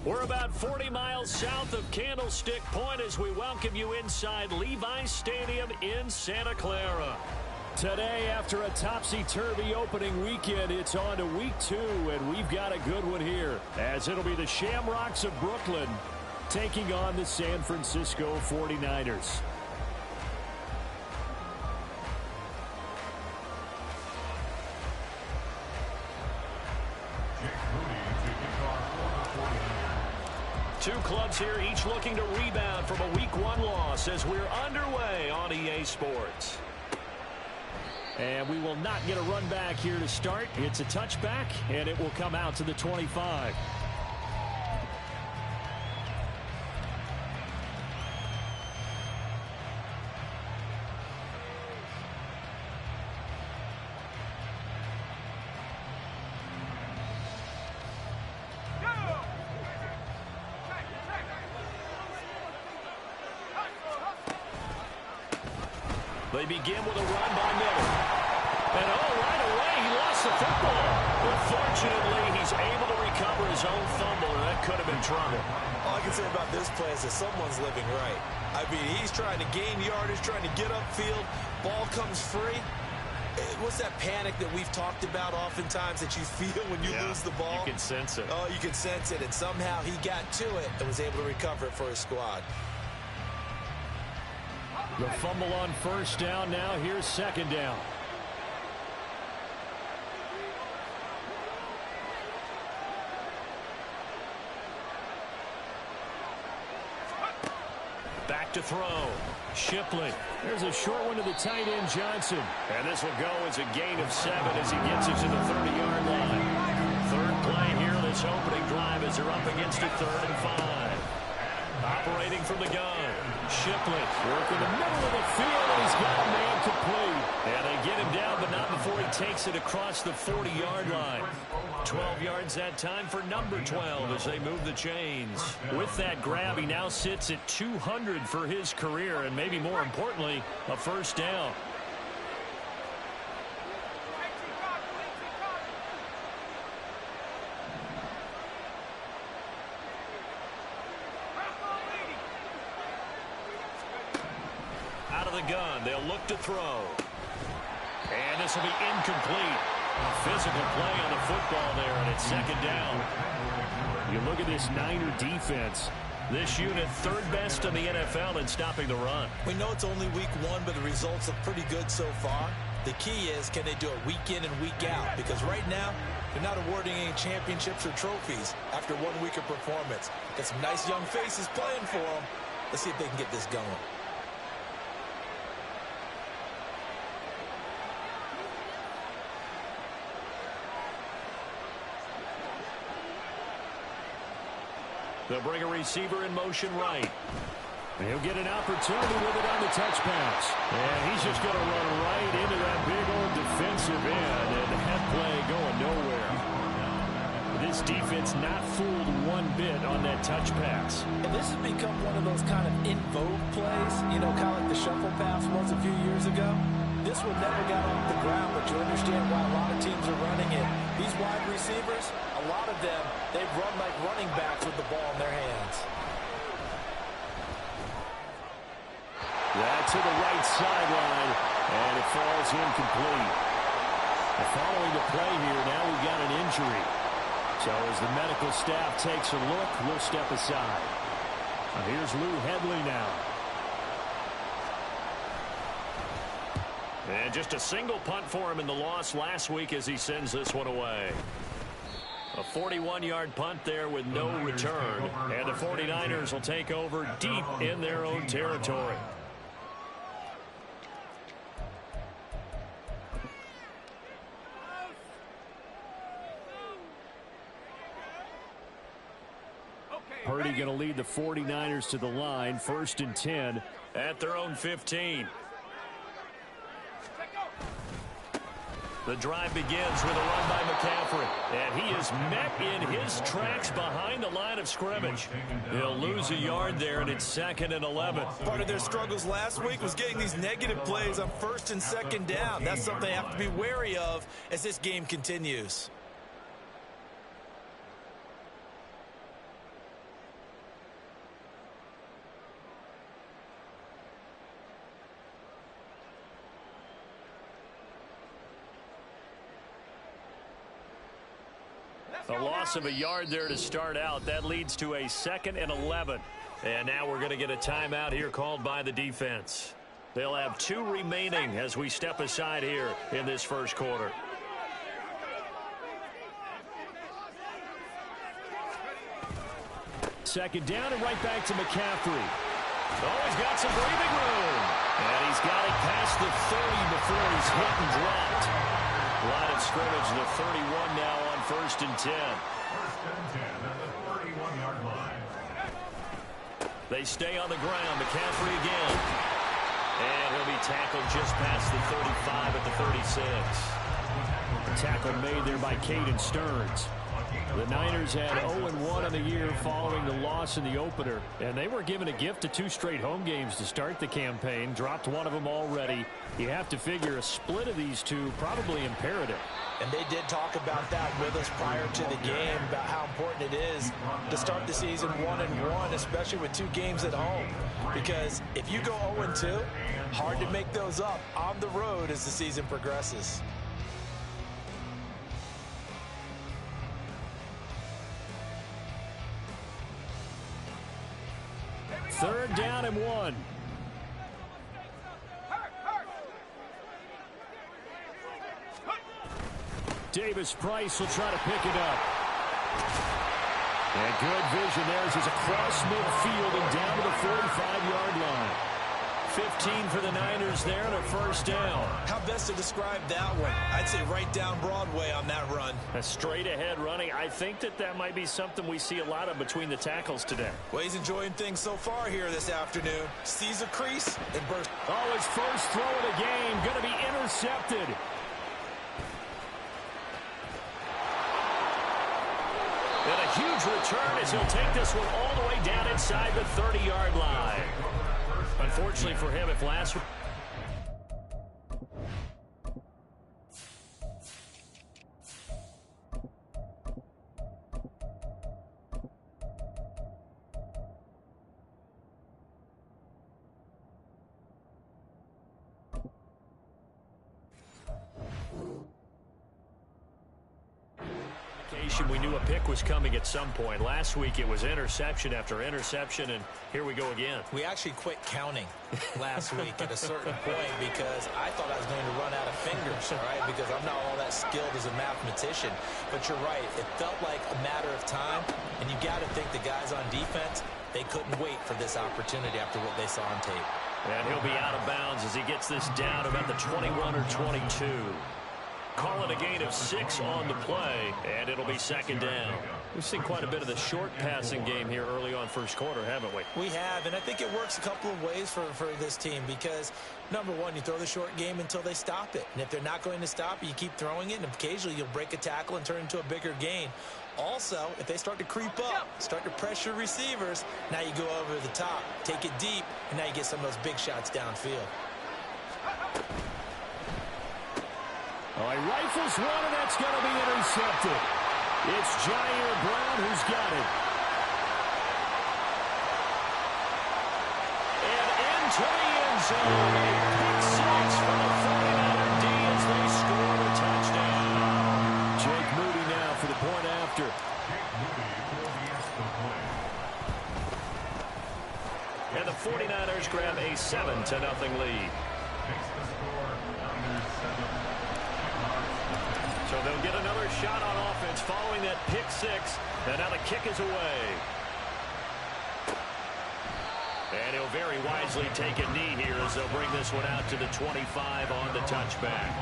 We're about 40 miles south of Candlestick Point as we welcome you inside Levi's Stadium in Santa Clara. Today, after a topsy-turvy opening weekend, it's on to week 2, and we've got a good one here, as it'll be the Shamrocks of Brooklyn taking on the San Francisco 49ers. Two clubs here, each looking to rebound from a Week 1 loss as we're underway on EA Sports. And we will not get a run back here to start. It's a touchback, and it will come out to the 25. They begin with a run by Miller. And right away, he lost the football. But fortunately, he's able to recover his own fumble, and that could have been trouble. All I can say about this play is that someone's living right. I mean, he's trying to gain yardage, trying to get upfield. Ball comes free. What's that panic that we've talked about oftentimes that you feel when you lose the ball? You can sense it. Oh, you can sense it. And somehow he got to it and was able to recover it for his squad. The fumble on first down. Now here's second down. Back to throw. Shipley. There's a short one to the tight end, Johnson. And this will go as a gain of 7 as he gets it to the 30-yard line. Third play here, this opening drive as they're up against a 3rd and 5. Operating from the gun. Shipley working the middle of the field, and he's got a man complete. And they get him down, but not before he takes it across the 40-yard line. 12 yards that time for number 12 as they move the chains. With that grab, he now sits at 200 for his career, and maybe more importantly, a first down. Out of the gun, they'll look to throw. And this will be incomplete. Physical play on the football there, and it's second down. You look at this Niner defense. This unit, 3rd best in the NFL in stopping the run. We know it's only week 1, but the results look pretty good so far. The key is, can they do it week in and week out? Because right now, they're not awarding any championships or trophies after 1 week of performance. Got some nice young faces playing for them. Let's see if they can get this going. They'll bring a receiver in motion right. And he'll get an opportunity with it on the touch pass. And he's just going to run right into that big old defensive end. And that play going nowhere. This defense not fooled one bit on that touch pass. And this has become one of those kind of in vogue plays. You know, kind of like the shuffle pass was a few years ago. This one never got off the ground, but you understand why a lot of teams are running it. These wide receivers, a lot of them, they've run like running backs with the ball in their hands. That's to the right sideline, and it falls incomplete. Following the play here, now we've got an injury. So as the medical staff takes a look, we'll step aside. Here's Lou Hedley now. And just a single punt for him in the loss last week as he sends this one away. A 41-yard punt there with no return. And the 49ers will take over deep in their own territory. Purdy going to lead the 49ers to the line, 1st and 10 at their own 15. The drive begins with a run by McCaffrey. And he is met in his tracks behind the line of scrimmage. He'll lose a yard there, and it's 2nd and 11. Part of their struggles last week was getting these negative plays on 1st and 2nd down. That's something they have to be wary of as this game continues. A loss of a yard there to start out. That leads to a 2nd and 11. And now we're going to get a timeout here called by the defense. They'll have 2 remaining as we step aside here in this first quarter. Second down and right back to McCaffrey. Oh, he's got some breathing room. And he's got it past the 30 before he's hit and dropped. Line of scrimmage, the 31 now on 1st and 10. 1st and 10 at the 31-yard line. They stay on the ground. McCaffrey again. And he'll be tackled just past the 35 at the 36. A tackle made there by Caden Stearns. The Niners had 0-1 on the year following the loss in the opener, and they were given a gift of 2 straight home games to start the campaign. Dropped one of them already. You have to figure a split of these two probably imperative. And they did talk about that with us prior to the game, about how important it is to start the season 1-1, especially with 2 games at home. Because if you go 0-2, hard to make those up on the road as the season progresses. Third down and 1. Davis Price will try to pick it up. And good vision there as he's across midfield and down to the 45-yard line. 15 for the Niners there and a first down. How best to describe that one? I'd say right down Broadway on that run. A straight ahead running. I think that might be something we see a lot of between the tackles today. Well, he's enjoying things so far here this afternoon. Sees a crease and bursts. Oh, his first throw of the game going to be intercepted. And a huge return as he'll take this one all the way down inside the 30-yard line. Unfortunately for him, if last... We knew a pick was coming at some point. Last week it was interception after interception, and here we go again. We actually quit counting last week at a certain point because I thought I was going to run out of fingers, all right, because I'm not all that skilled as a mathematician. But you're right. It felt like a matter of time, and you got to think the guys on defense, they couldn't wait for this opportunity after what they saw on tape. And he'll be out of bounds as he gets this down about the 21 or 22. Call it a gain of 6 on the play, and it'll be second down. We've seen quite a bit of the short passing game here early on first quarter, haven't we? We have, and I think it works a couple of ways for this team because, number one, you throw the short game until they stop it. And if they're not going to stop it, you keep throwing it, and occasionally you'll break a tackle and turn into a bigger gain. Also, if they start to creep up, start to pressure receivers, now you go over the top, take it deep, and now you get some of those big shots downfield. Oh, he rifles one, and that's going to be intercepted. It's Jair Brown who's got it. And into the end zone. A pick 6 for the 49er D as they score a touchdown. Jake Moody now for the point after. And the 49ers grab a 7-0 lead. So they'll get another shot on offense following that pick 6. And now the kick is away. And he'll very wisely take a knee here as they'll bring this one out to the 25 on the touchback.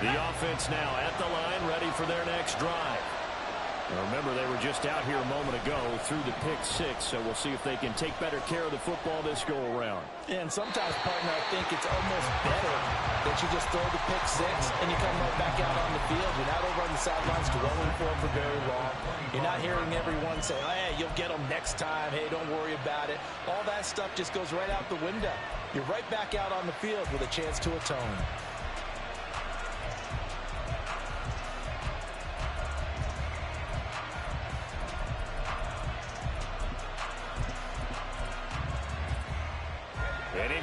The offense now at the line, ready for their next drive. Now remember, they were just out here a moment ago through the pick 6, so we'll see if they can take better care of the football this go-around. And sometimes, partner, I think it's almost better that you just throw the pick 6 and you come right back out on the field. You're not over on the sidelines dwelling for very long. You're not hearing everyone say, hey, you'll get them next time. Hey, don't worry about it. All that stuff just goes right out the window. You're right back out on the field with a chance to atone.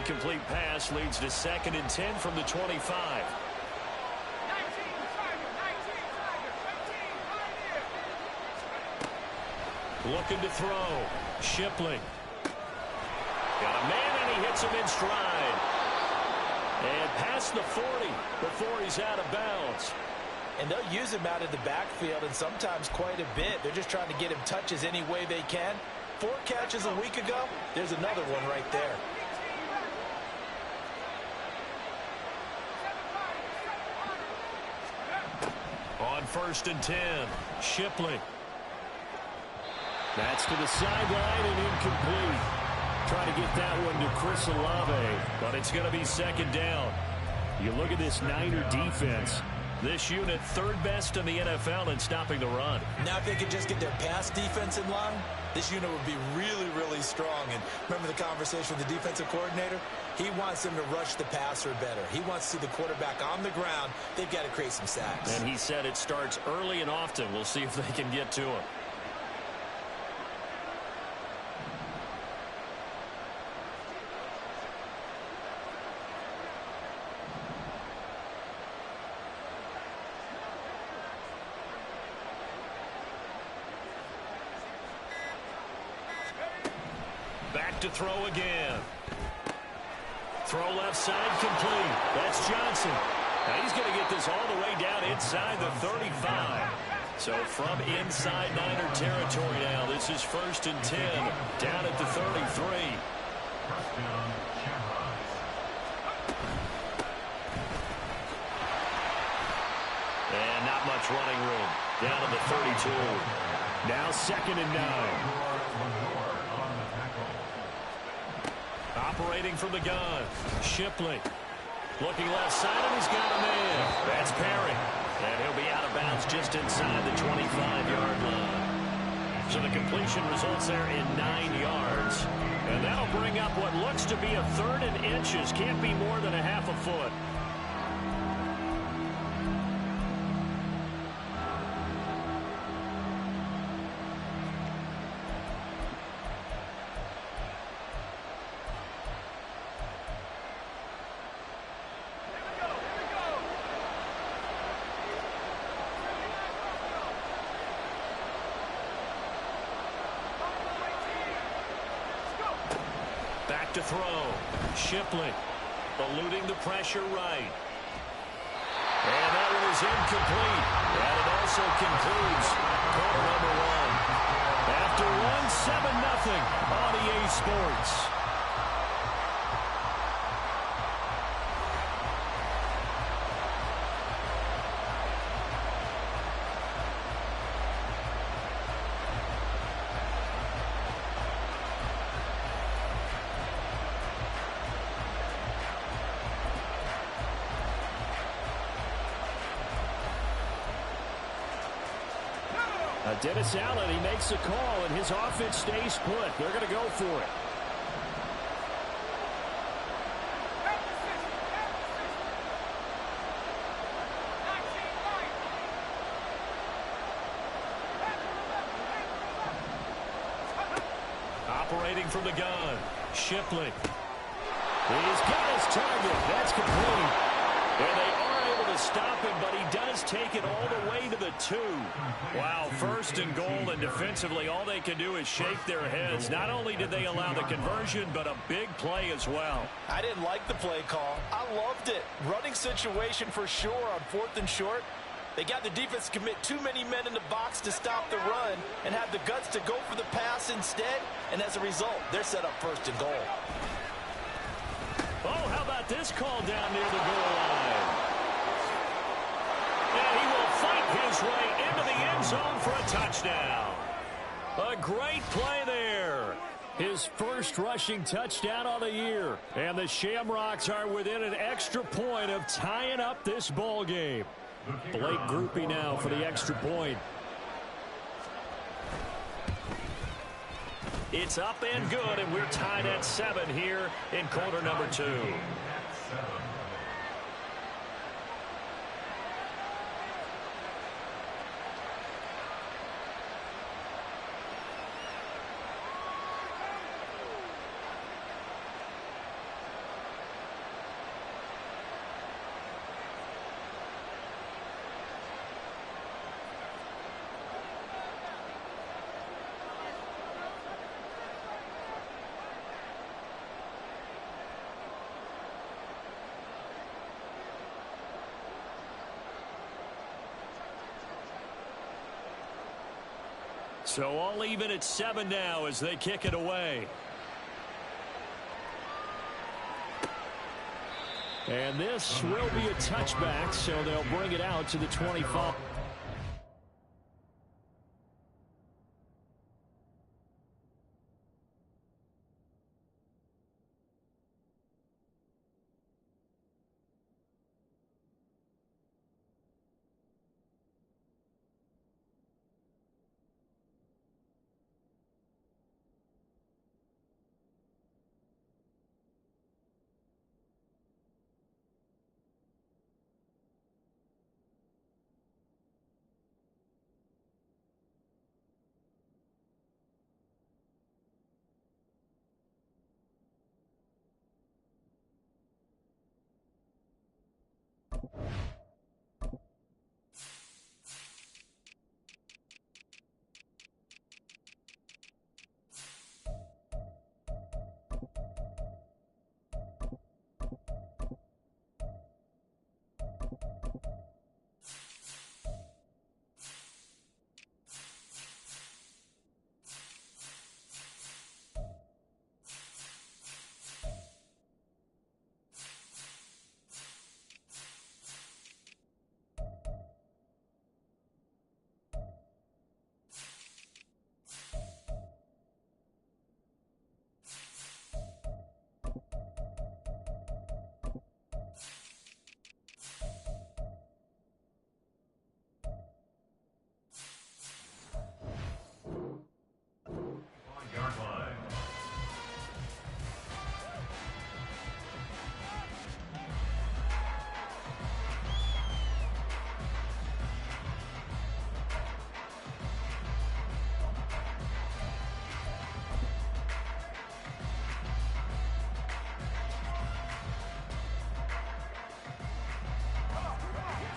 incomplete pass leads to 2nd and 10 from the 25. Looking to throw. Shipley. Got a man, and he hits him in stride. And past the 40 before he's out of bounds. And they'll use him out of the backfield, and sometimes quite a bit. They're just trying to get him touches any way they can. 4 catches a week ago. There's another one right there. On 1st and 10, Shipley. That's to the sideline and incomplete. Try to get that one to Chris Olave, but it's going to be 2nd down. You look at this Niner defense. This unit 3rd best in the NFL in stopping the run. Now if they could just get their pass defense in line, this unit would be really, really strong. And remember the conversation with the defensive coordinator? He wants them to rush the passer better. He wants to see the quarterback on the ground. They've got to create some sacks. And he said it starts early and often. We'll see if they can get to him. Back to throw again. Throw left side complete. That's Johnson. Now he's going to get this all the way down inside the 35. So from inside Niner territory now, this is 1st and 10 down at the 33. And not much running room. Down at the 32. Now 2nd and 9. Operating from the gun. Shipley. Looking left side, and he's got a man. That's Perry. And he'll be out of bounds just inside the 25-yard line. So the completion results there in 9 yards. And that'll bring up what looks to be a 3rd and inches. Can't be more than a half a foot. Back to throw. Shipley eluding the pressure right. And that one is incomplete. And it also concludes quarter number 1. After one, 7-0 on EA Sports. Dennis Allen, he makes a call, and his offense stays put. They're going to go for it. Operating from the gun, Shipley. He's got his target. That's complete. And they are able to stop him, but he does take it all the way to the 2. Wow, 1st and goal, and defensively all they can do is shake their heads. Not only did they allow the conversion, but a big play as well. I didn't like the play call. I loved it. Running situation for sure on 4th and short. They got the defense to commit too many men in the box to stop the run and have the guts to go for the pass instead. And as a result, they're set up 1st and goal. Oh, how about this call down near the goal line? And he will fight his way into the end zone for a touchdown. A great play there. His first rushing touchdown on the year. And the Shamrocks are within an extra point of tying up this ball game. Blake Groupie now for the extra point. It's up and good, and we're tied at 7 here in quarter number 2. So all even at 7 now as they kick it away. And this will be a touchback, so they'll bring it out to the 25.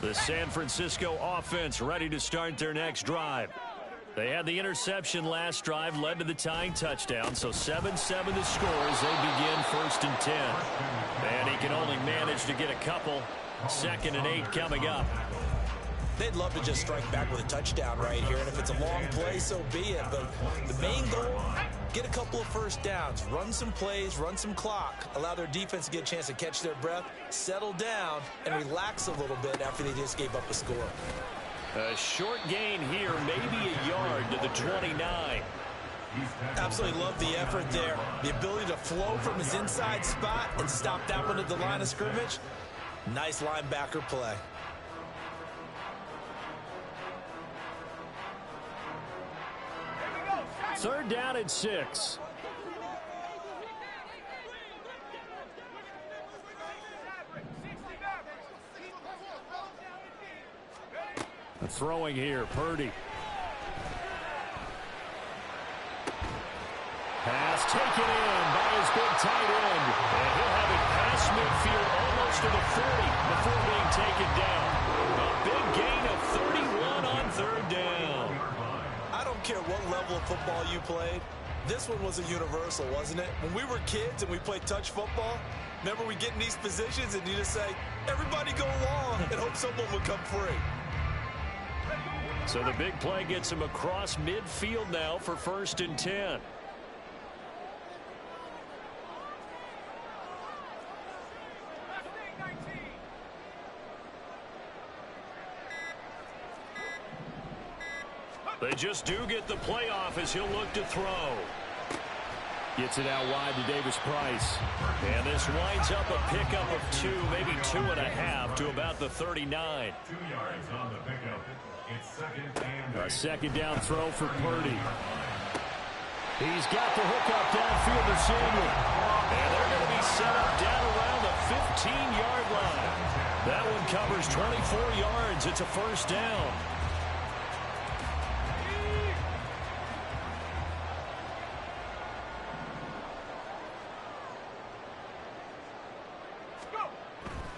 The San Francisco offense ready to start their next drive. They had the interception last drive, led to the tying touchdown, so 7-7 the score as they begin 1st and 10. And he can only manage to get a couple. 2nd and 8 coming up. They'd love to just strike back with a touchdown right here, and if it's a long play, so be it. But the main goal, get a couple of first downs, run some plays, run some clock, allow their defense to get a chance to catch their breath, settle down, and relax a little bit after they just gave up a score. A short gain here, maybe a yard to the 29. Absolutely love the effort there. The ability to flow from his inside spot and stop that one at the line of scrimmage. Nice linebacker play. Third down and 6. Throwing here, Purdy. Pass taken in by his big tight end. And he'll have it past midfield almost to the 40 before being taken down. A big gain of 31 on 3rd down. I don't care what level of football you played. This one was a universal, wasn't it? When we were kids and we played touch football, remember we get in these positions and you just say, everybody go along and hope someone would come free. So the big play gets him across midfield now for 1st and 10. They just do get the playoff as he'll look to throw. Gets it out wide to Davis Price. And this winds up a pickup of 2, maybe 2.5 to about the 39. 2 yards on the pickup. It's 2nd and 8. A 2nd down throw for Purdy. He's got the hook up downfield to Samuel. And they're going to be set up down around the 15-yard line. That one covers 24 yards. It's a 1st down.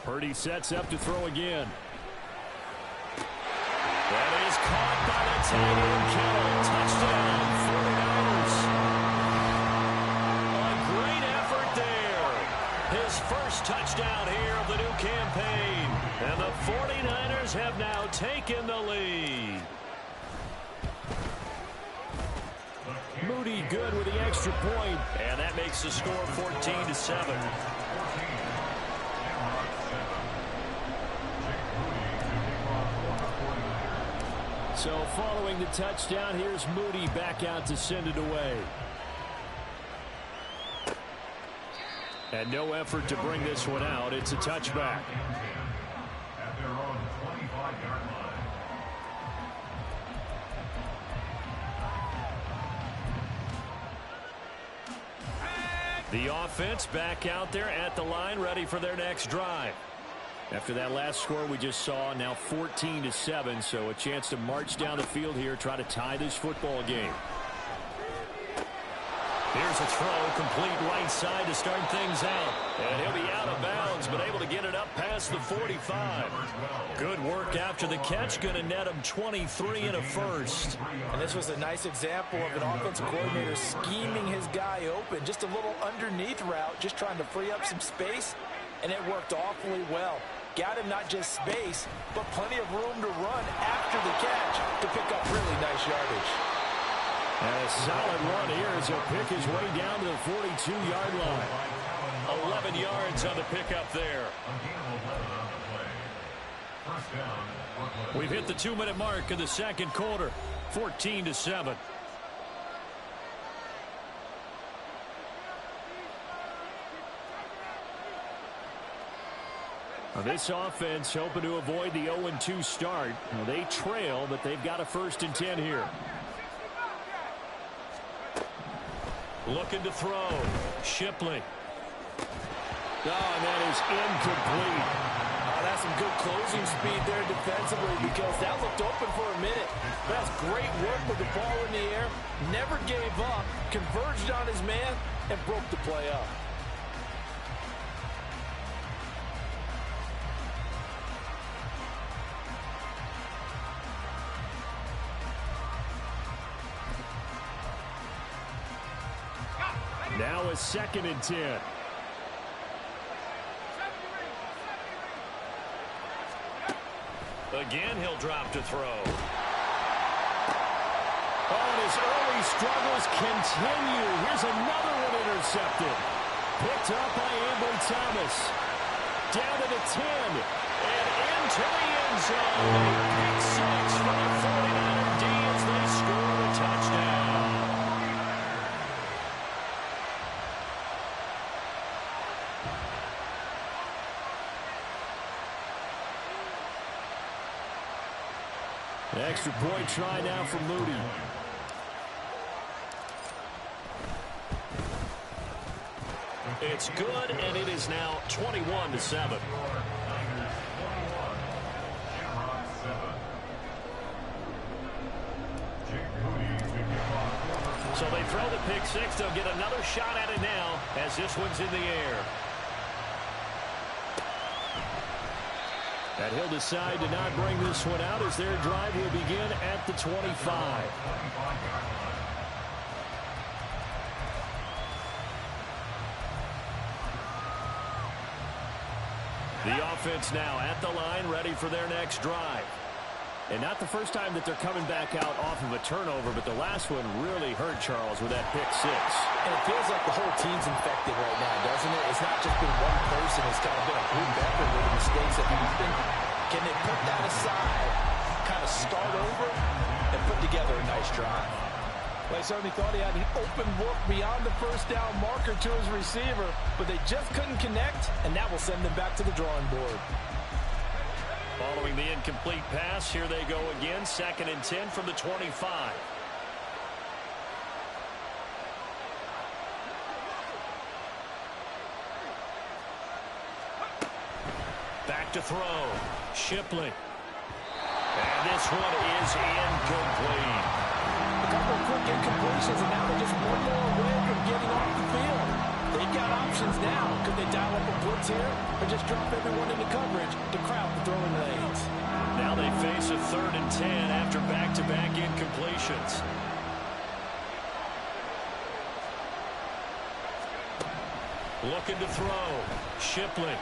Purdy sets up to throw again. That is caught by the tight end, Kittle. Touchdown, 49ers. A great effort there. His first touchdown here of the new campaign. And the 49ers have now taken the lead. Moody good with the extra point. And that makes the score 14-7. So following the touchdown, here's Moody back out to send it away. And no effort to bring this one out. It's a touchback. At their own 25-yard line. The offense back out there at the line, ready for their next drive. After that last score we just saw, now 14-7, so a chance to march down the field here, try to tie this football game. Here's a throw, complete right side to start things out. And he'll be out of bounds, but able to get it up past the 45. Good work after the catch, going to net him 23 and a first. And this was a nice example of an offensive coordinator scheming his guy open. Just a little underneath route, just trying to free up some space, and it worked awfully well. Got him not just space, but plenty of room to run after the catch to pick up really nice yardage. And a solid run here as he'll pick his way down to the 42-yard line. 11 yards on the pickup there. We've hit the 2-minute mark in the second quarter. 14-7. This offense hoping to avoid the 0-2 start. Now, they trail, but they've got a 1st and 10 here. Looking to throw. Shipley. Oh, and that is incomplete. That's some good closing speed there defensively, because that looked open for a minute. That's great work with the ball in the air. Never gave up. Converged on his man and broke the play up. Now a 2nd and 10. Again, he'll drop to throw. Oh, and his early struggles continue. Here's another one intercepted. Picked up by Ambry Thomas. Down to the 10. And into the end zone. Pick 6 for the 49er D as they score a touchdown. Extra point try now for Moody. It's good, and it is now 21-7. So they throw the pick 6. They'll get another shot at it now as this one's in the air. And he'll decide to not bring this one out as their drive will begin at the 25. The offense now at the line, ready for their next drive. And not the first time that they're coming back out off of a turnover, but the last one really hurt Charles with that pick 6. And it feels like the whole team's infected right now, doesn't it? It's not just been one person. It's kind of been a group effort with the mistakes that happen. Can they put that aside, kind of start over, and put together a nice drive? Well, I certainly thought he had an open look beyond the first down marker to his receiver, but they just couldn't connect, and that will send them back to the drawing board. Following the incomplete pass, here they go again. 2nd and 10 from the 25. Back to throw. Shipley. And this one is incomplete. A couple of quick incompletions, and now they're just one more away from getting off the field. They've got options now. Could they dial up a blitz here or just drop everyone into coverage to crowd the throwing lanes? Now they face a 3rd and 10 after back-to-back incompletions. Looking to throw. Shipley.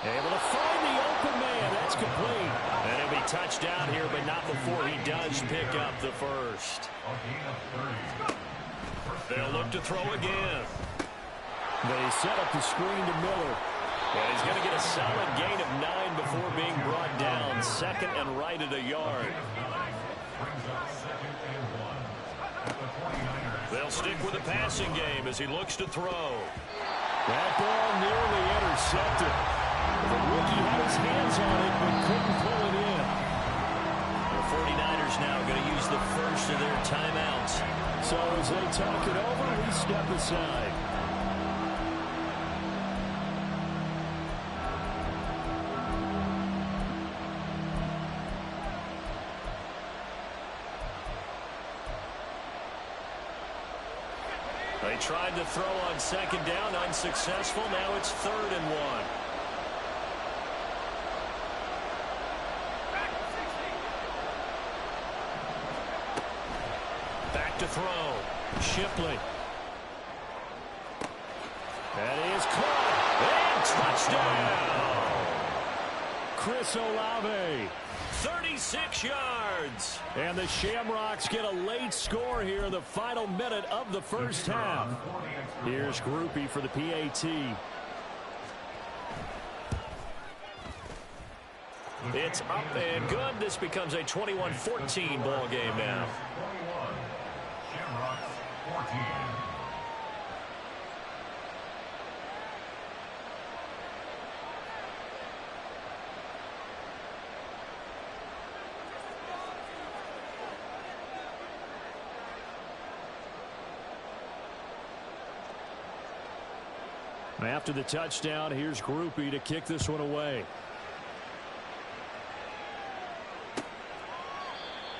Able to find the open man. That's complete. And he'll be touchdown here, but not before he does pick up the first. They'll look to throw again. They set up the screen to Miller. And he's going to get a solid gain of 9 before being brought down. Second and right at a yard. They'll stick with the passing game as he looks to throw. That ball nearly intercepted. The rookie had his hands on it but couldn't pull it in. The 49ers now going to use the first of their timeouts. So as they talk it over, we step aside. They tried to throw on second down, unsuccessful. Now it's 3rd and 1. Back to throw. Shipley. That is caught. And touchdown. Chris Olave. 36 yards. And the Shamrocks get a late score here in the final minute of the first half. Here's Groupie for the PAT. It's up and good. This becomes a 21-14 ball game now. 21. Shamrocks 14. After the touchdown, here's Groupie to kick this one away.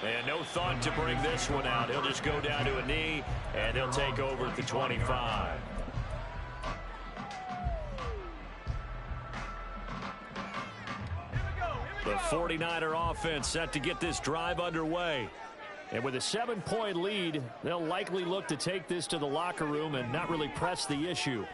And no thought to bring this one out. He'll just go down to a knee, and he'll take over at the 25. The 49er offense set to get this drive underway. And with a 7-point lead, they'll likely look to take this to the locker room and not really press the issue.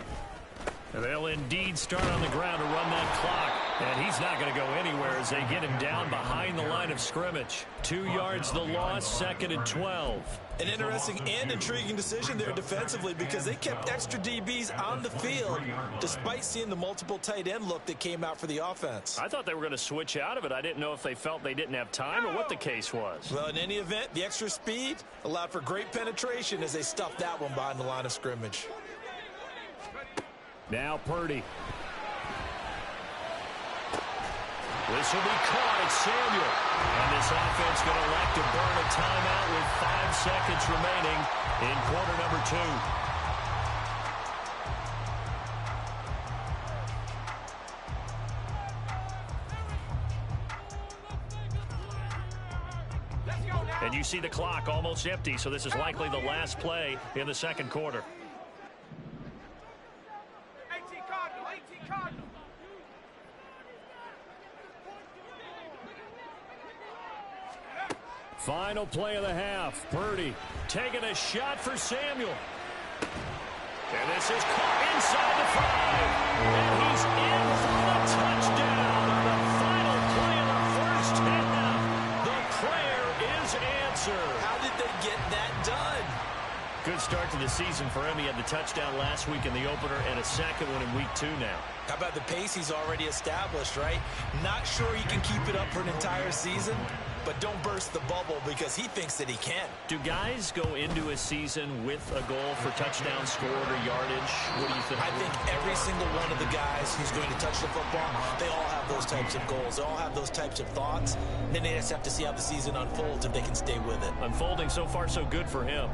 They'll indeed start on the ground to run that clock. And he's not going to go anywhere as they get him down behind the line of scrimmage. 2 yards the loss, 2nd and 12. An interesting and intriguing decision there defensively because they kept extra DBs on the field despite seeing the multiple tight end look that came out for the offense. I thought they were going to switch out of it. I didn't know if they felt they didn't have time or what the case was. Well, in any event, the extra speed allowed for great penetration as they stuffed that one behind the line of scrimmage. Now Purdy. This will be caught at Samuel. And this offense going to elect to burn a timeout with 5 seconds remaining in quarter number 2. And you see the clock almost empty, so this is likely the last play in the second quarter. Final play of the half. Purdy taking a shot for Samuel. And this is caught inside the 5. And he's in for the touchdown on the final play of the first half. The prayer is answered. How did they get that done? Good start to the season for him. He had the touchdown last week in the opener and a second one in week 2 now. How about the pace he's already established, right? Not sure he can keep it up for an entire season, but don't burst the bubble because he thinks that he can. Do guys go into a season with a goal for touchdown scored or yardage? What do you think? I think every single one of the guys who's going to touch the football, they all have those types of goals. They all have those types of thoughts. Then they just have to see how the season unfolds if they can stay with it. Unfolding so far so good for him.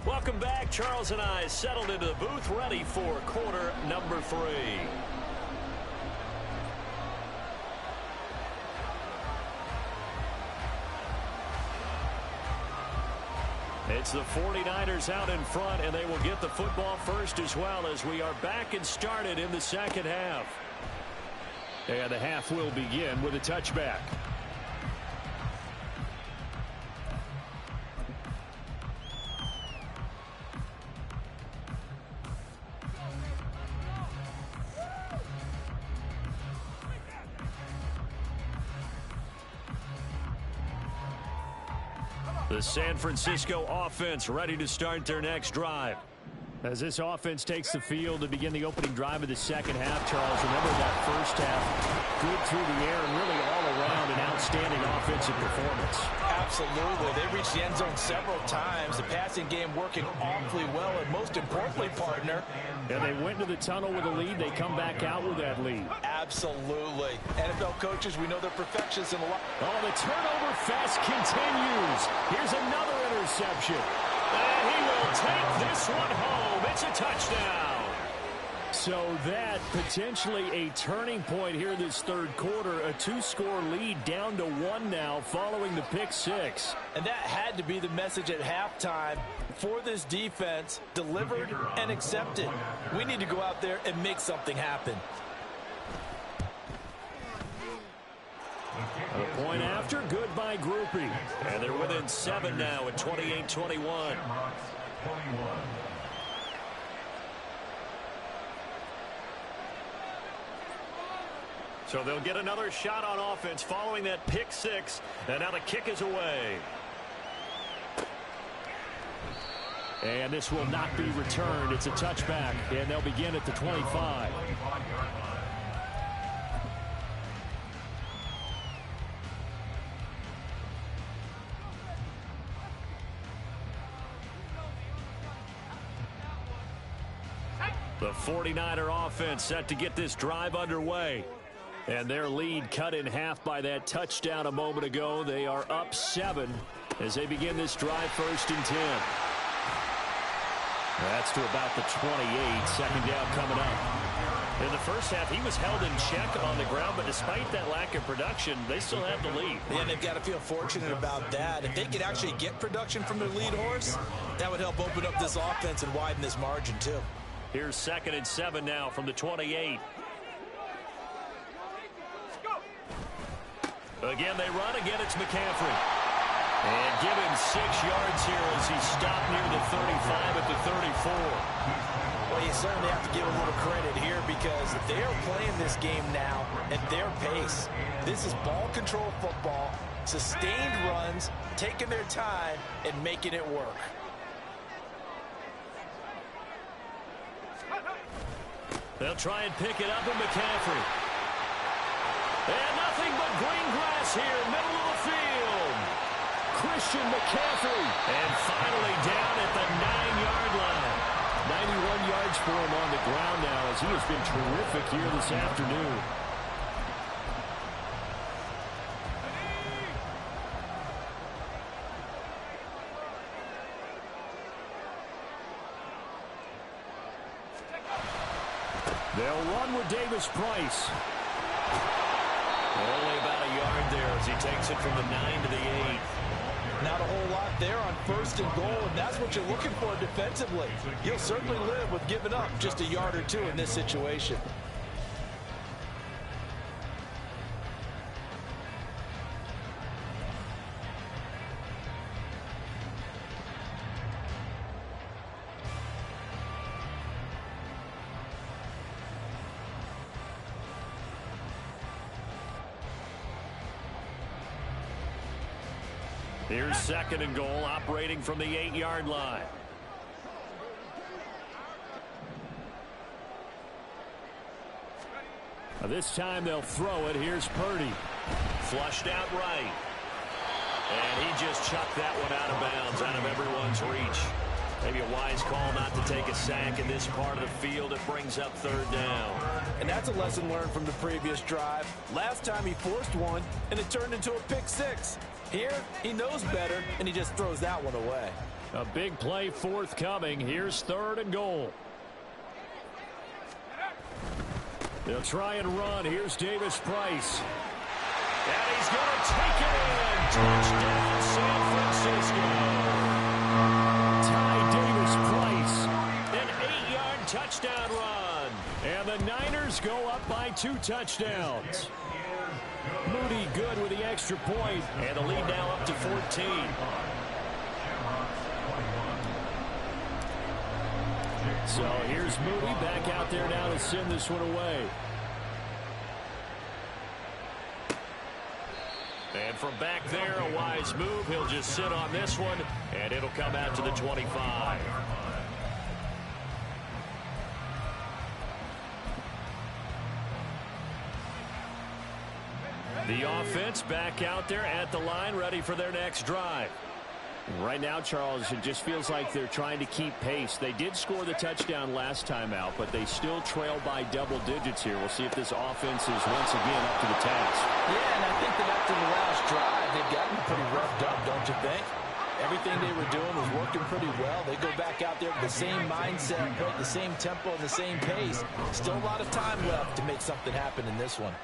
Welcome back. Charles and I settled into the booth ready for quarter number 3. It's the 49ers out in front, and they will get the football first as well as we are back and started in the second half. And the half will begin with a touchback. The San Francisco offense ready to start their next drive. As this offense takes the field to begin the opening drive of the second half, Charles, remember that first half, good through the air and really all around an outstanding offensive performance. Absolutely. They reached the end zone several times. The passing game working awfully well, and most importantly, partner. And they went to the tunnel with a lead. They come back out with that lead. Absolutely. NFL coaches, we know they're perfectionists in a lot. Oh, the turnover fest continues. Here's another interception. And he will take this one home. It's a touchdown. So that potentially a turning point here this third quarter. A two-score lead down to one now following the pick six. And that had to be the message at halftime for this defense. Delivered and accepted. We need to go out there and make something happen. A point after, good by Groupie. And they're within 7 now at 28-21. So they'll get another shot on offense following that pick six. And now the kick is away. And this will not be returned. It's a touchback, and they'll begin at the 25. The 49er offense set to get this drive underway. And their lead cut in half by that touchdown a moment ago. They are up 7 as they begin this drive, 1st and 10. That's to about the 28. Second down coming up. In the first half, he was held in check on the ground, but despite that lack of production, they still have the lead. Yeah, they've got to feel fortunate about that. If they could actually get production from their lead horse, that would help open up this offense and widen this margin, too. Here's 2nd and 7 now from the 28. Again, they run. Again, it's McCaffrey. And give him 6 yards here as he stopped near the 35 at the 34. Well, you certainly have to give a little credit here because they are playing this game now at their pace. This is ball control football, sustained runs, taking their time, and making it work. They'll try and pick it up in McCaffrey. And nothing but green grass here, middle of the field. Christian McCaffrey. And finally down at the 9-yard line. 91 yards for him on the ground now as he has been terrific here this afternoon. They'll run with Davis Price. Only about a yard there as he takes it from the 9 to the 8. Not a whole lot there on 1st and goal, and that's what you're looking for defensively. You'll certainly live with giving up just a yard or 2 in this situation. Here's 2nd and goal, operating from the 8-yard line. This time they'll throw it. Here's Purdy. Flushed out right. And he just chucked that one out of bounds, out of everyone's reach. Maybe a wise call not to take a sack in this part of the field. It brings up 3rd down. And that's a lesson learned from the previous drive. Last time he forced one, and it turned into a pick 6. Here, he knows better, and he just throws that one away. A big play forthcoming. Here's 3rd and goal. They'll try and run. Here's Davis Price. And he's going to take it in. Touchdown, San Francisco. Ty Davis Price. An 8-yard touchdown run. And the Niners go up by 2 touchdowns. Moody good with the extra point, and the lead now up to 14. So here's Moody back out there now to send this one away. And from back there, a wise move. He'll just sit on this one, and it'll come out to the 25. The offense back out there at the line, ready for their next drive. Right now, Charles, it just feels like they're trying to keep pace. They did score the touchdown last time out, but they still trail by double digits here. We'll see if this offense is once again up to the task. Yeah, and I think that after the last drive, they've gotten pretty revved up, don't you think? Everything they were doing was working pretty well. They go back out there with the same mindset, play the same tempo and the same pace. Still a lot of time left to make something happen in this one.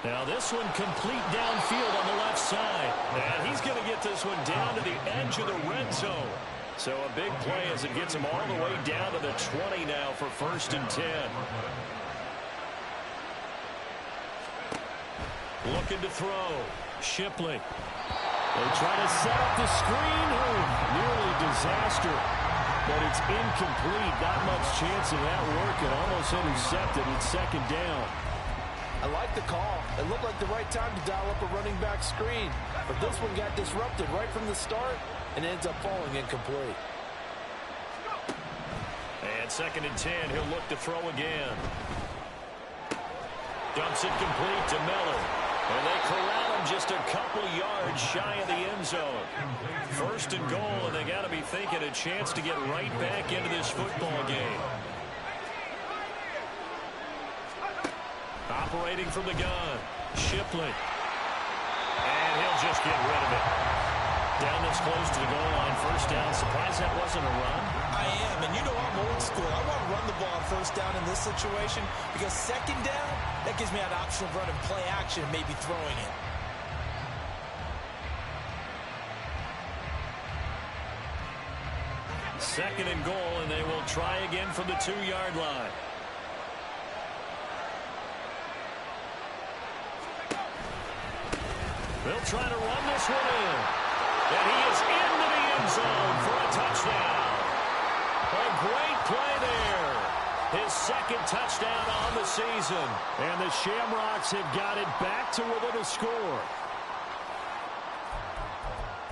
Now this one complete downfield on the left side. And he's going to get this one down to the edge of the red zone. So a big play as it gets him all the way down to the 20 now for 1st and 10. Looking to throw. Shipley. They try to set up the screen. Nearly disaster. But it's incomplete. Not much chance of that working. Almost intercepted. It's 2nd down. I like the call. It looked like the right time to dial up a running back screen. But this one got disrupted right from the start and ends up falling incomplete. And 2nd and 10. He'll look to throw again. Dumps it complete to Miller. And they corral him just a couple yards shy of the end zone. 1st and goal, and they got to be thinking a chance to get right back into this football game. Operating from the gun, Shipley. And he'll just get rid of it. Down this close to the goal line, 1st down. Surprised that wasn't a run? I am, and you know I'm old school. I want to run the ball on 1st down in this situation because 2nd down, that gives me an option of running play action and maybe throwing it. Second and goal, and they will try again from the 2-yard line. They'll try to run this one in. And he is into the end zone for a touchdown. A great play there. His 2nd touchdown on the season. And the Shamrocks have got it back to within a score.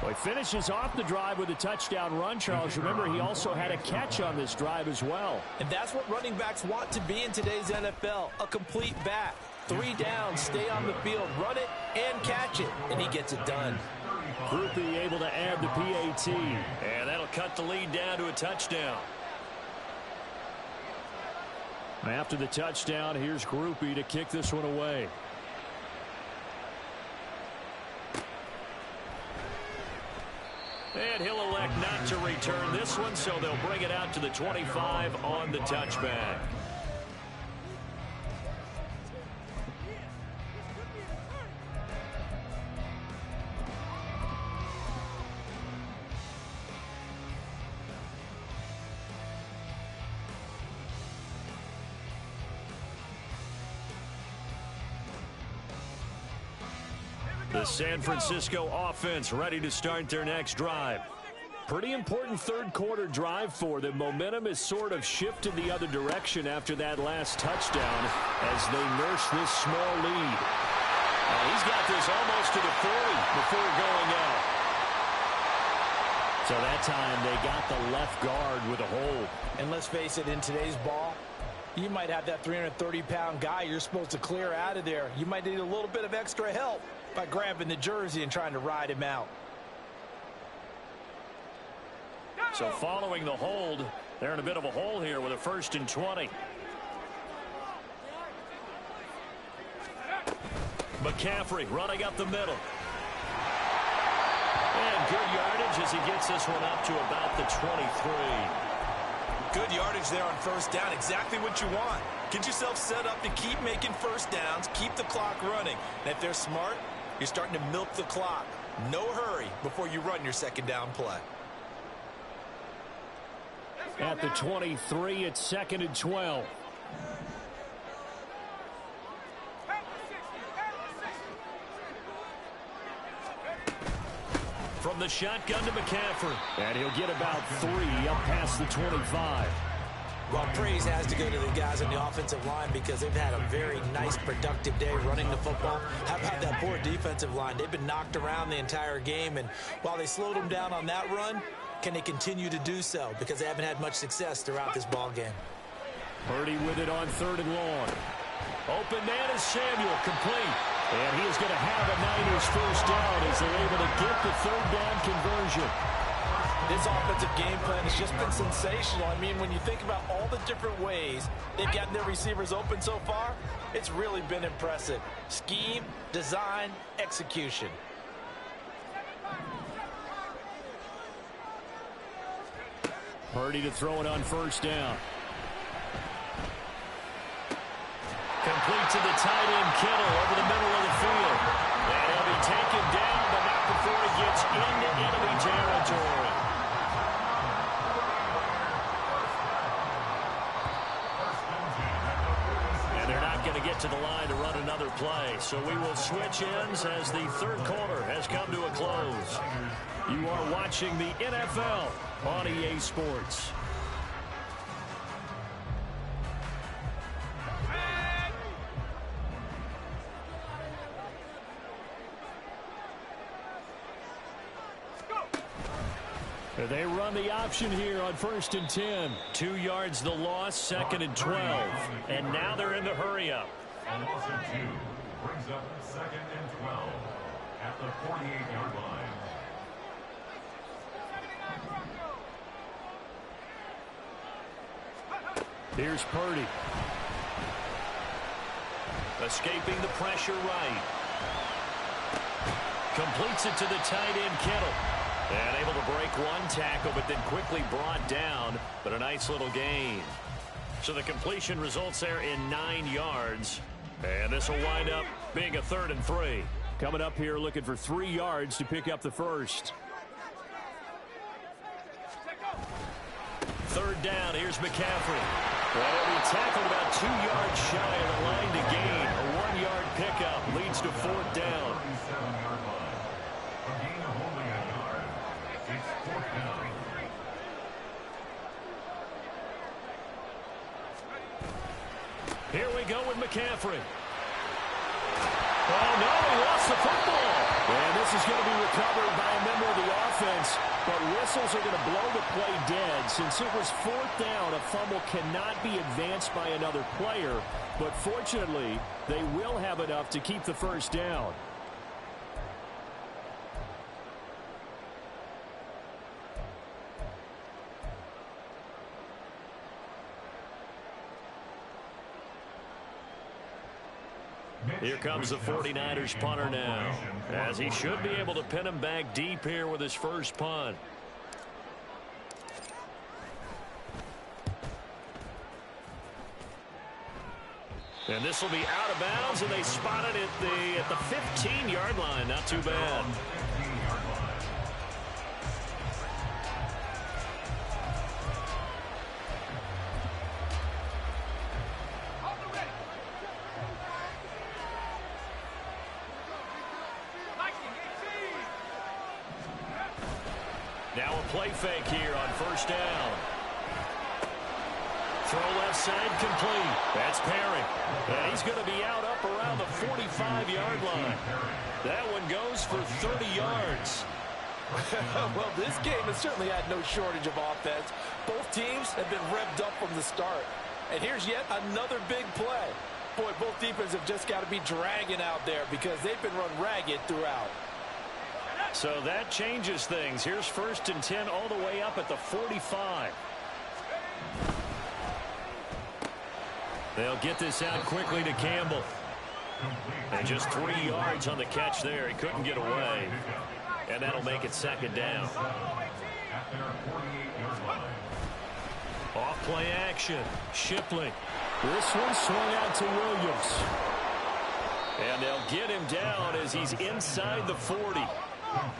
Well, he finishes off the drive with a touchdown run, Charles. Remember, he also had a catch on this drive as well. And that's what running backs want to be in today's NFL, a complete back. 3 downs, stay on the field, run it, and catch it. And he gets it done. Groupie able to add the PAT. And that'll cut the lead down to a touchdown. After the touchdown, here's Groupie to kick this one away. And he'll elect not to return this one, so they'll bring it out to the 25 on the touchback. The San Francisco offense ready to start their next drive. Pretty important 3rd quarter drive for them. Momentum has sort of shifted the other direction after that last touchdown as they nurse this small lead. He's got this almost to the 40 before going out. So that time they got the left guard with a hold. And let's face it, in today's ball, you might have that 330-pound guy you're supposed to clear out of there. You might need a little bit of extra help by grabbing the jersey and trying to ride him out. So following the hold, they're in a bit of a hole here with a 1st and 20. McCaffrey running up the middle. And good yardage as he gets this one up to about the 23. Good yardage there on 1st down. Exactly what you want. Get yourself set up to keep making 1st downs, keep the clock running. And if they're smart, you're starting to milk the clock. No hurry before you run your 2nd down play. At the 23, it's 2nd and 12. From the shotgun to McCaffrey. And he'll get about 3 up past the 25. Well, praise has to go to the guys on the offensive line because they've had a very nice, productive day running the football. How about that poor defensive line? They've been knocked around the entire game, and while they slowed them down on that run, can they continue to do so? Because they haven't had much success throughout this ball game. Purdy with it on 3rd and long. Open man is Samuel, complete. And he is going to have a Niners first down as they're able to get the 3rd down conversion. This offensive game plan has just been sensational. I mean, when you think about all the different ways they've gotten their receivers open so far, it's really been impressive. Scheme, design, execution. Purdy to throw it on 1st down. Complete to the tight end, Kittle, over the middle of the field. And he'll be taken down, but not before he gets into enemy territory. And they're not going to get to the line to run another play. So we will switch ends as the 3rd quarter has come to a close. You are watching the NFL on EA Sports. They run the option here on 1st and 10. 2 yards the loss, 2nd and 12. And now they're in the hurry-up. A loss of 2 brings up 2nd and 12 at the 48-yard line. Here's Purdy. Escaping the pressure right. Completes it to the tight end, Kittle. And able to break one tackle, but then quickly brought down. But a nice little gain. So the completion results there in 9 yards. And this will wind up being a 3rd and 3. Coming up here looking for 3 yards to pick up the first. 3rd down, here's McCaffrey. Well, he'll be tackled about 2 yards shy of the line to gain. A 1-yard pickup leads to 4th down. 37-yard line. A gain of only a yard. It's 4th down. Here we go with McCaffrey. Oh, no, he lost the football. And this is going to be recovered by a member of the offense. But whistles are going to blow the play dead. Since it was 4th down, a fumble cannot be advanced by another player. But fortunately, they will have enough to keep the first down. Here comes the 49ers punter now, as he should be able to pin him back deep here with his first punt. And this will be out of bounds, and they spot it at the 15-yard line. Not too bad. Now a play fake here on 1st down. Throw left side complete. That's Perry. And he's going to be out up around the 45-yard line. That one goes for 30 yards. Well, this game has certainly had no shortage of offense. Both teams have been revved up from the start. And here's yet another big play. Boy, both defenses have just got to be dragging out there because they've been run ragged throughout. So that changes things. Here's 1st and 10 all the way up at the 45. They'll get this out quickly to Campbell. And just 3 yards on the catch there. He couldn't get away. And that'll make it 2nd down. Off play action. Shipley. This one swung out to Williams. And they'll get him down as he's inside the 40.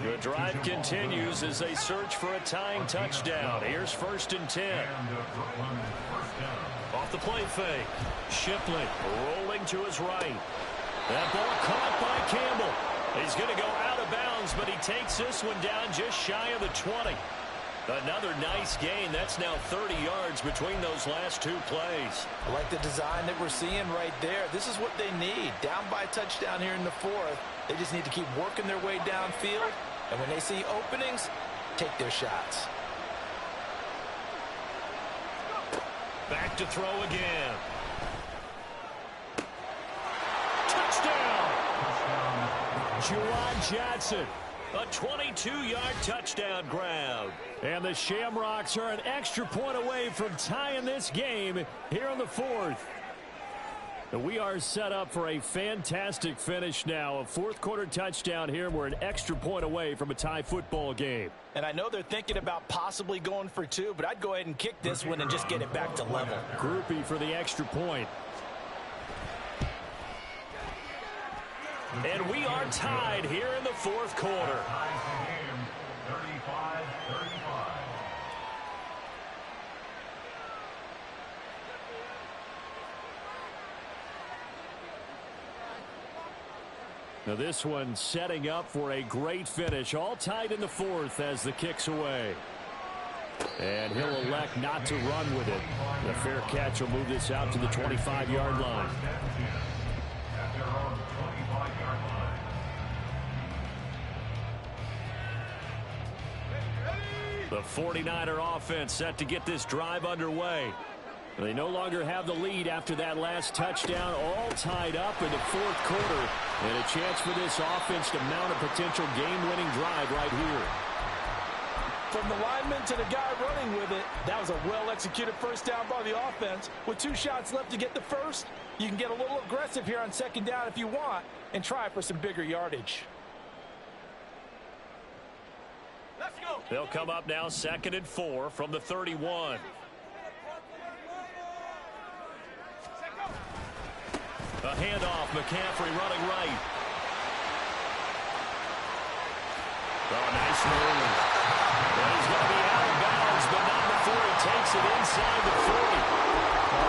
The drive continues as they search for a tying touchdown. Here's 1st and 10. Off the play fake. Shipley rolling to his right. That ball caught by Campbell. He's going to go out of bounds, but he takes this one down just shy of the 20. Another nice gain. That's now 30 yards between those last two plays. I like the design that we're seeing right there. This is what they need. Down by a touchdown here in the fourth. They just need to keep working their way downfield. And when they see openings, take their shots. Back to throw again. Touchdown! Juwan Johnson. A 22-yard touchdown grab. And the Shamrocks are an extra point away from tying this game here in the fourth. And we are set up for a fantastic finish now. A fourth-quarter touchdown here. We're an extra point away from a tie football game. And I know they're thinking about possibly going for two, but I'd go ahead and kick this one and just get it back to level. Groupie for the extra point. And we are tied here in the fourth quarter. Now this one setting up for a great finish. All tied in the fourth as the kick's away. And he'll elect not to run with it. The fair catch will move this out to the 25-yard line. The 49er offense set to get this drive underway. They no longer have the lead after that last touchdown, all tied up in the fourth quarter. And a chance for this offense to mount a potential game-winning drive right here. From the lineman to the guy running with it, that was a well-executed first down by the offense. With 2 shots left to get the first, you can get a little aggressive here on second down if you want and try for some bigger yardage. They'll come up now 2nd and 4 from the 31. A handoff, McCaffrey running right. Oh, nice move. Well, he's going to be out of bounds, but not before he takes it inside the 40.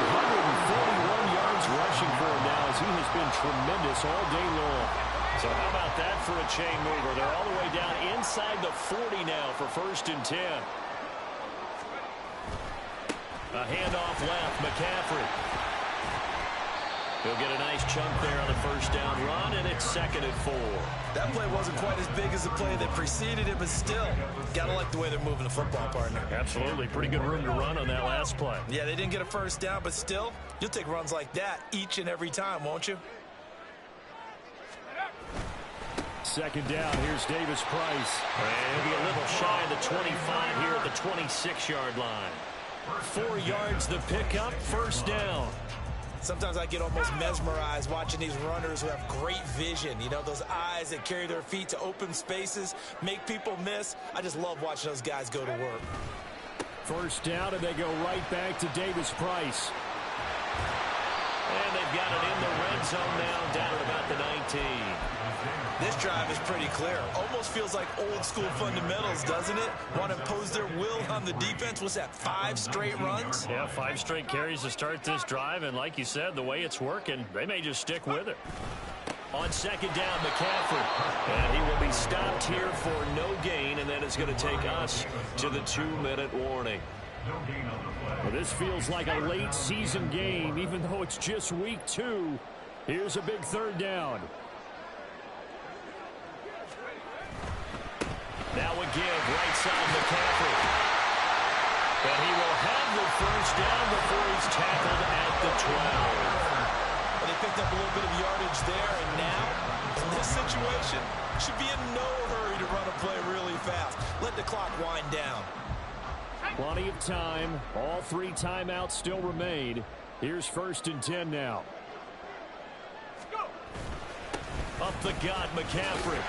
141 yards rushing for him now as he has been tremendous all day long. So how about that for a chain mover? They're all the way down inside the 40 now for 1st and 10. A handoff left, McCaffrey. He'll get a nice chunk there on the first down run, and it's 2nd and 4. That play wasn't quite as big as the play that preceded it, but still, gotta like the way they're moving the football, partner. Absolutely. Pretty good room to run on that last play. Yeah, they didn't get a first down, but still, you'll take runs like that each and every time, won't you? 2nd down. Here's Davis Price. And he'll be a little shy of the 25 here at the 26-yard line. 4 yards the pickup, 1st down. Sometimes I get almost mesmerized watching these runners who have great vision. You know, those eyes that carry their feet to open spaces, make people miss. I just love watching those guys go to work. 1st down, and they go right back to Davis Price. And they've got it in the red zone now, down at about the 19. This drive is pretty clear. Almost feels like old school fundamentals, doesn't it? Want to impose their will on the defense. What's that, 5 straight runs? Yeah, 5 straight carries to start this drive. And like you said, the way it's working, they may just stick with it. On 2nd down, McCaffrey. And he will be stopped here for no gain. And then it's going to take us to the 2-minute warning. Well, this feels like a late season game, even though it's just week 2. Here's a big 3rd down. Now a give, right side McCaffrey. But he will have the 1st down before he's tackled at the 12. Well, they picked up a little bit of yardage there, and now, in this situation, should be in no hurry to run a play really fast. Let the clock wind down. Plenty of time. All 3 timeouts still remain. Here's 1st and 10 now. Up the gut, McCaffrey.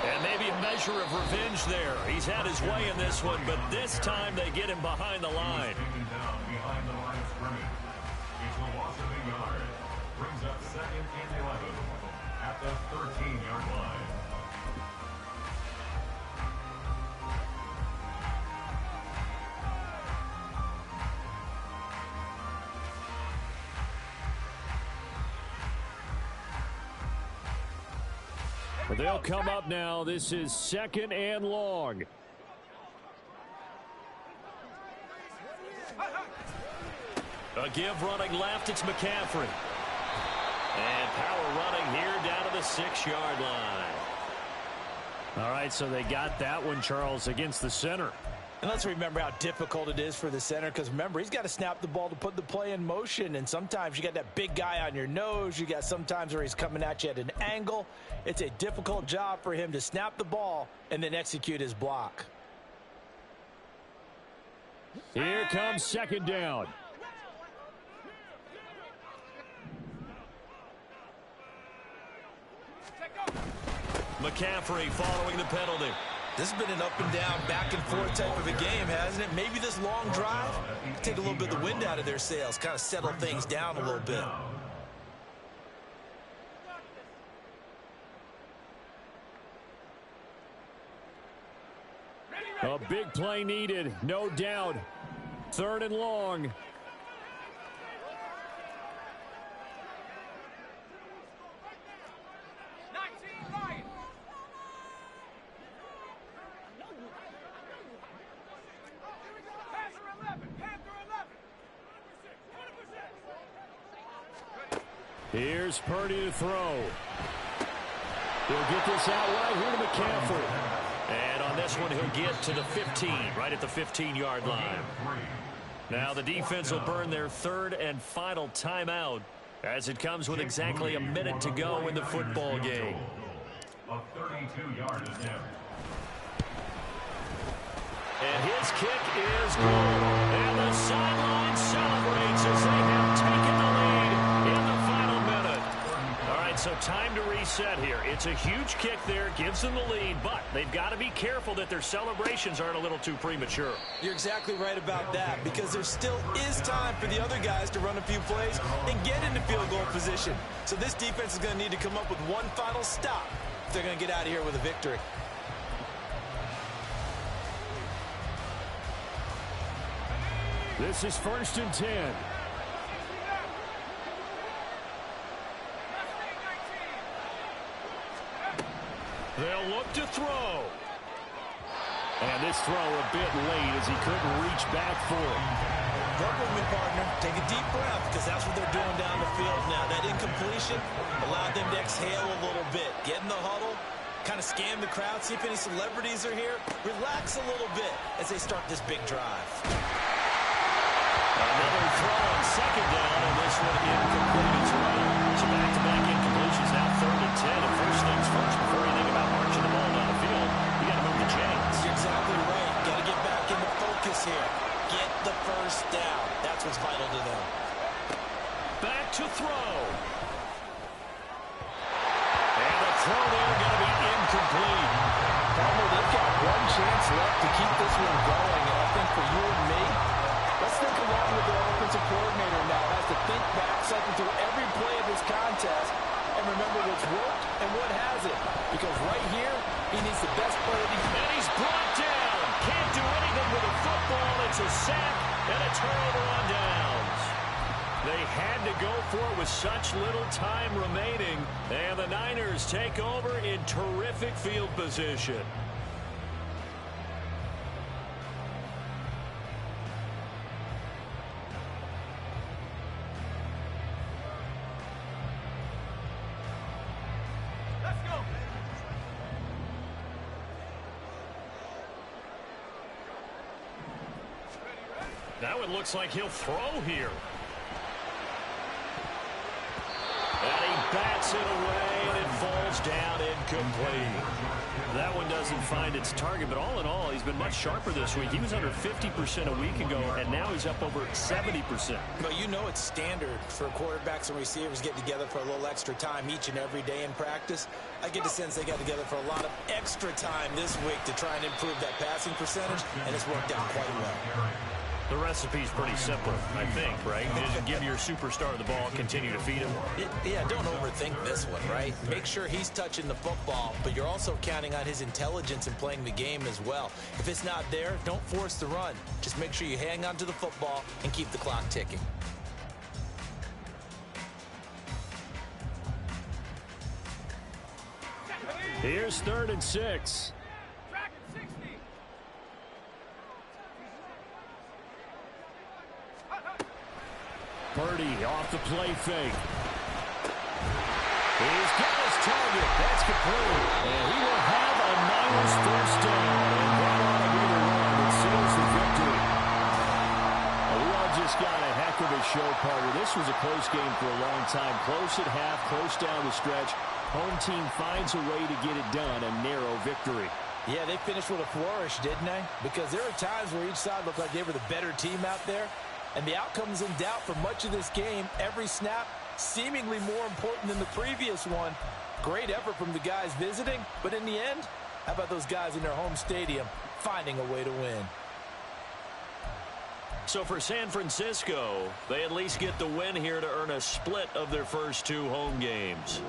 And maybe a measure of revenge there. He's had his way in this one, but this time they get him behind the line. Behind the line of scrimmage. It's a loss of a yard. Brings up 2nd and 11 at the 13-yard line. They'll come up now. This is 2nd and long. A give running left, it's McCaffrey. And power running here down to the 6-yard line. All right, so they got that one, Charles, against the center. And let's remember how difficult it is for the center, because remember, he's got to snap the ball to put the play in motion, and sometimes you got that big guy on your nose. You got sometimes where he's coming at you at an angle. It's a difficult job for him to snap the ball and then execute his block. Here comes second down. McCaffrey following the penalty. This has been an up and down, back and forth type of a game, hasn't it? Maybe this long drive take a little bit of the wind out of their sails, kind of settle things down a little bit. A big play needed, no doubt. 3rd and long. Here's Purdy to throw. He'll get this out right here to McCaffrey. And on this one, he'll get to the 15, right at the 15-yard line. Now the defense will burn their 3rd and final timeout as it comes with exactly a minute to go in the football game. A 32-yard attempt. And his kick is good. And the sideline celebrates as they have taken the lead in the final minute. All right, so time to reset here. It's a huge kick there, gives them the lead, but they've got to be careful that their celebrations aren't a little too premature. You're exactly right about that, because there still is time for the other guys to run a few plays and get into field goal position. So this defense is going to need to come up with one final stop if they're going to get out of here with a victory. This is 1st and 10. They'll look to throw. And this throw a bit late as he couldn't reach back for it. Work with me, partner. Take a deep breath, because that's what they're doing down the field now. That incompletion allowed them to exhale a little bit. Get in the huddle, kind of scan the crowd, see if any celebrities are here. Relax a little bit as they start this big drive. Another throw on second down, and this one incomplete as well. So back-to-back incompletions, now 3rd and 10. And first things first, before you think about marching the ball down the field, you got to move the chains. You're exactly right. Got to get back into focus here. Get the first down. That's what's vital to them. Back to throw. And the throw there going to be incomplete. Palmer, they've got one chance left to keep this one going, and I think for you and me, let's think along with the offensive coordinator now. Has to think back, cycle through every play of this contest, and remember what's worked and what hasn't. Because right here, he needs the best player. And he's brought down. Can't do anything with a football. It's a sack and a turnover on downs. They had to go for it with such little time remaining. And the Niners take over in terrific field position. Now it looks like he'll throw here. And he bats it away, and it falls down incomplete. That one doesn't find its target, but all in all, he's been much sharper this week. He was under 50% a week ago, and now he's up over 70%. But you know it's standard for quarterbacks and receivers getting together for a little extra time each and every day in practice. I get the sense they got together for a lot of extra time this week to try and improve that passing percentage, and it's worked out quite well. The recipe's pretty simple, I think, right? You just give your superstar the ball, continue to feed him. Yeah, don't overthink this one, right? Make sure he's touching the football, but you're also counting on his intelligence in playing the game as well. If it's not there, don't force the run. Just make sure you hang on to the football and keep the clock ticking. Here's 3rd and 6. Purdy off the play fake. He's got his target. That's complete. And he will have a minus first down. And that ought to be the run that seals the victory. We all just got a heck of a show, partner. This was a close game for a long time. Close at half, close down the stretch. Home team finds a way to get it done. A narrow victory. Yeah, they finished with a flourish, didn't they? Because there are times where each side looked like they were the better team out there. And the outcome is in doubt for much of this game. Every snap seemingly more important than the previous one. Great effort from the guys visiting. But in the end, how about those guys in their home stadium finding a way to win? So for San Francisco, they at least get the win here to earn a split of their first two home games.